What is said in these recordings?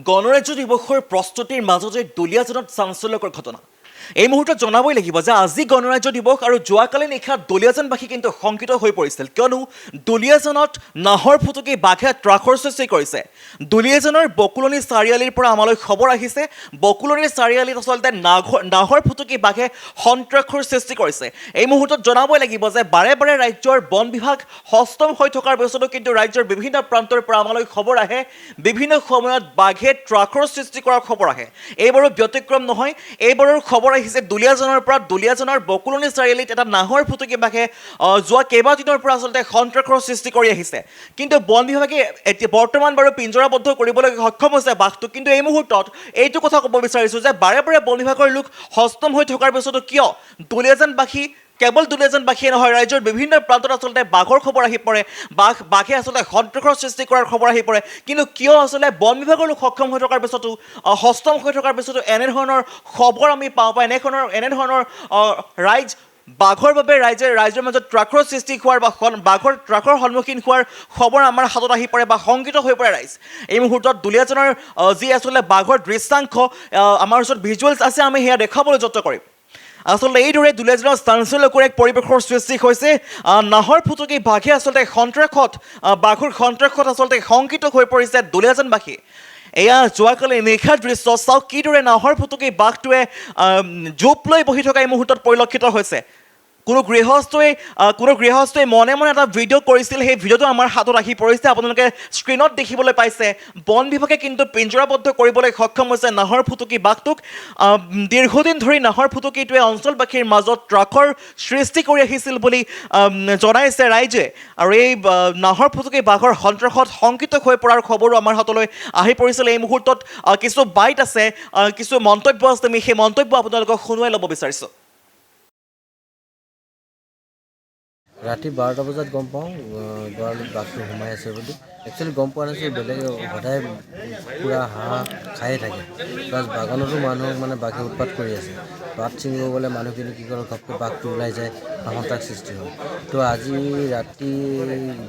গণৰাজ্য দিৱসৰ প্ৰস্তুতিৰ মাজতে দলীয়াজনত চাঞ্চল্যকৰ ঘটনা এই মুহূৰ্তত জনাবই লাগিব যে আজি গণৰাজ্য দিৱস আৰু যোৱাকালি নিশা দলীয়াজনবাসী কিন্তু শংকিত হৈ পৰিছিল কিয়নো দলীয়াজনত নাহৰ ফুটুকি বাঘে ত্ৰাসৰ সৃষ্টি কৰিছে দলীয়াজনৰ বকুলনি চাৰিআলিৰ পৰা আমালৈ খবৰ আহিছে বকুলনি চাৰিআলিত আচলতে নাহৰ ফুটুকি বাঘে সন্ত্ৰাসৰ সৃষ্টি কৰিছে এই মুহূৰ্তত জনাবই লাগিব যে বাৰে বাৰে ৰাজ্যৰ বন বিভাগ হস্তম হৈ থকাৰ পিছতো কিন্তু ৰাজ্যৰ বিভিন্ন প্ৰান্তৰ পৰা আমালৈ খবৰ আহে বিভিন্ন সময়ত বাঘে ত্ৰাসৰ সৃষ্টি কৰাৰ খবৰ আহে এইবাৰো ব্যতিক্ৰম নহয় এইবাৰৰ খবৰ আহিছে দুলীয়াজনৰ পৰা দুলীয়াজনৰ বকুলনি চাৰিআলিত এটা নাহৰ ফুটুকি বাঘে যোৱা কেইবাদিনৰ পৰা আচলতে সন্ত্ৰাসৰ সৃষ্টি কৰি আহিছে কিন্তু বন বিভাগে এতিয়া বৰ্তমান বাৰু পিঞ্জৰাবদ্ধ কৰিবলৈ সক্ষম হৈছে বাঘটো কিন্তু এই মুহূৰ্তত এইটো কথা ক'ব বিচাৰিছোঁ যে বাৰে বাৰে বন বিভাগৰ লোক হস্তম হৈ থকাৰ পিছতো কিয় দুলীয়াজনবাসী কেৱল দুলীয়াজনবাসীয়ে নহয় ৰাজ্যৰ বিভিন্ন প্ৰান্তত আচলতে বাঘৰ খবৰ আহি পৰে বাঘে আচলতে সন্ত্ৰাসৰ সৃষ্টি কৰাৰ খবৰ আহি পৰে কিন্তু কিয় আচলতে বন বিভাগৰ লোক সক্ষম হৈ থকাৰ পিছতো হস্তম হৈ থকাৰ পিছতো এনেধৰণৰ খবৰ আমি পাওঁ বা এনেধৰণৰ ৰাইজ বাঘৰ বাবে ৰাইজৰ মাজত ত্ৰাসৰ সৃষ্টি হোৱাৰ বা বাঘৰ ত্ৰাসৰ সন্মুখীন হোৱাৰ খবৰ আমাৰ হাতত আহি পৰে বা শংকিত হৈ পৰে ৰাইজ এই মুহূৰ্তত দুলীয়াজনৰ যি আচলতে বাঘৰ দৃশ্যাংশ আমাৰ ওচৰত ভিজুৱেলছ আছে আমি সেয়া দেখাবলৈ যত্ন কৰিম আচলতে এইদৰে দুলীয়াজনৰ চাঞ্চল্যকৰ এক পৰিৱেশৰ সৃষ্টি হৈছে নাহৰ ফুটুকি বাঘে আচলতে বাঘৰ সন্ত্ৰাসত আচলতে শংকিত হৈ পৰিছে দুলীয়াজনবাসী এয়া যোৱাকালি নিশাৰ দৃশ্য চাওক কিদৰে নাহৰ ফুটুকি বাঘটোৱে জোপ লৈ বহি থকা এই মুহূৰ্তত পৰিলক্ষিত হৈছে কোনো গৃহস্থই মনে মনে এটা ভিডিঅ' কৰিছিল সেই ভিডিঅ'টো আমাৰ হাতত আহি পৰিছে আপোনালোকে স্ক্ৰীণত দেখিবলৈ পাইছে বন বিভাগে কিন্তু পিঞ্জৰাবদ্ধ কৰিবলৈ সক্ষম হৈছে নাহৰ ফুটুকি বাঘটোক দীৰ্ঘদিন ধৰি নাহৰ ফুটুকিটোৱে অঞ্চলবাসীৰ মাজত ত্ৰাসৰ সৃষ্টি কৰি আহিছিল বুলি জনাইছে ৰাইজে আৰু এই নাহৰ ফুটুকি বাঘৰ সন্ত্ৰাসত শংকিত হৈ পৰাৰ খবৰো আমাৰ হাতলৈ আহি পৰিছিল এই মুহূৰ্তত কিছু বাইট আছে কিছু মন্তব্য আছে আমি সেই মন্তব্য আপোনালোকক শুনুৱাই ল'ব বিচাৰিছোঁ ৰাতি 12টা বজাত গম পাওঁ গঁৰালত বাঘটো সোমাই আছে বুলি একচুৱেলি গম পোৱা নাছিল বেলেগে সদায় পূৰা হাঁহ খায়ে থাকে প্লাছ বাগানতো মানুহক মানে বাঘে উৎপাত কৰি আছে পাত ছিঙিব গ'লে মানুহখিনি কি কৰে ঘপকৈ বাঘটো ওলাই যায় সন্ত্ৰাস সৃষ্টি হয় তো আজি ৰাতি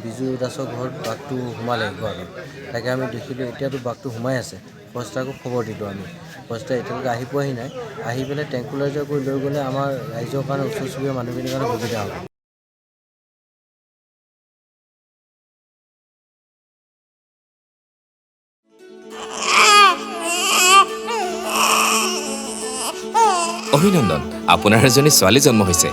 বিজু দাসৰ ঘৰত বাঘটো সোমালে গঁৰালত তাকে আমি দেখিলোঁ এতিয়াতো বাঘটো সোমাই আছে ফৰেষ্টাৰকো খবৰ দিলোঁ আমি ফৰেষ্টাৰ এতিয়ালৈকে আহি পোৱাহি নাই আহি পেলাই ট্ৰেংকুলাইজাৰ কৰি লৈ গ'লে আমাৰ ৰাইজৰ কাৰণে ওচৰ চুবুৰীয়া মানুহখিনিৰ কাৰণে সুবিধা হ'ব অভিনন্দন আপোনাৰ এজনী ছোৱালী জন্ম হৈছে